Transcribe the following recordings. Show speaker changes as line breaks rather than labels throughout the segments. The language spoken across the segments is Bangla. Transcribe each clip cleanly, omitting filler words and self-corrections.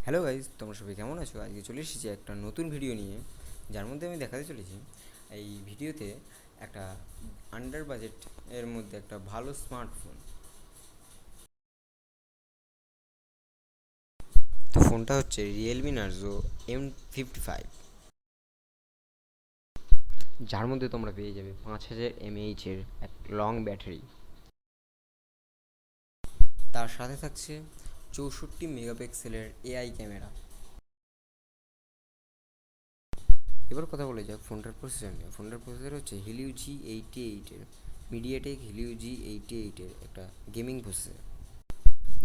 হ্যালো গাইজ, তোমরা সবাই কেমন আছো? আজকে চলে এসেছি একটা নতুন ভিডিও নিয়ে, যার মধ্যে আমি দেখাতে চলেছি এই ভিডিওতে একটা আন্ডার বাজেট এর মধ্যে একটা ভালো স্মার্টফোন। তো ফোনটা হচ্ছে রিয়েলমি নার্জো M55, যার মধ্যে তোমরা পেয়ে যাবে 5000 mAh-এর এক লং ব্যাটারি। তার সাথে থাকছে 64 মেগাপিক্সেলের এআই ক্যামেরা। এবার কথা বলে যাক ফোনটার প্রসেসর নিয়ে। ফোনটার প্রসেসর হচ্ছে হিলিও G88-এর মিডিয়াটেক হিলিও G88-এর একটা গেমিং প্রসেসর,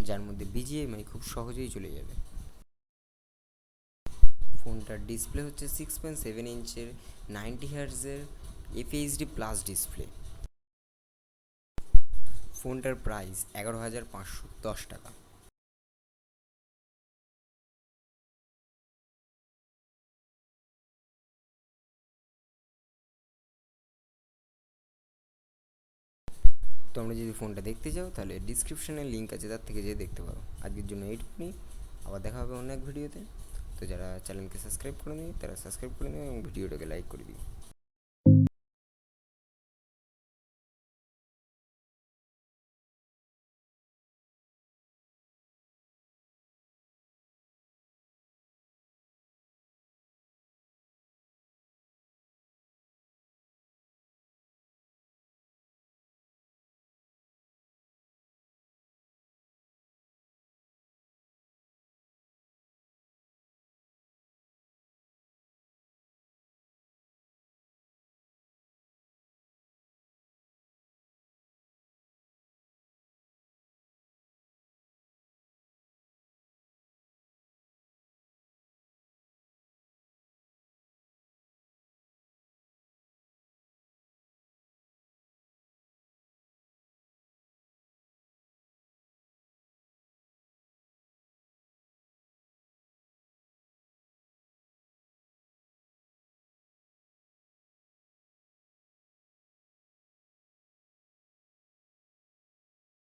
যার মধ্যে বিজিএমআই খুব সহজেই চলে যাবে। ফোনটার ডিসপ্লে হচ্ছে 6.7 ইঞ্চের 90 হার্টজের এফএইচডি প্লাস ডিসপ্লে। ফোনটার প্রাইস 11,510 টাকা। তোমরা যদি ফোনটা দেখতে চাও তাহলে ডিসক্রিপশনে লিঙ্ক আছে, তার থেকে যেয়ে দেখতে পারো। আজকের জন্য এইটুকুনি, আবার দেখা হবে অন্য এক ভিডিওতে। তো যারা চ্যানেলকে সাবস্ক্রাইব করে নিই তারা সাবস্ক্রাইব করে নিও এবং ভিডিওটাকে লাইক করে দিও।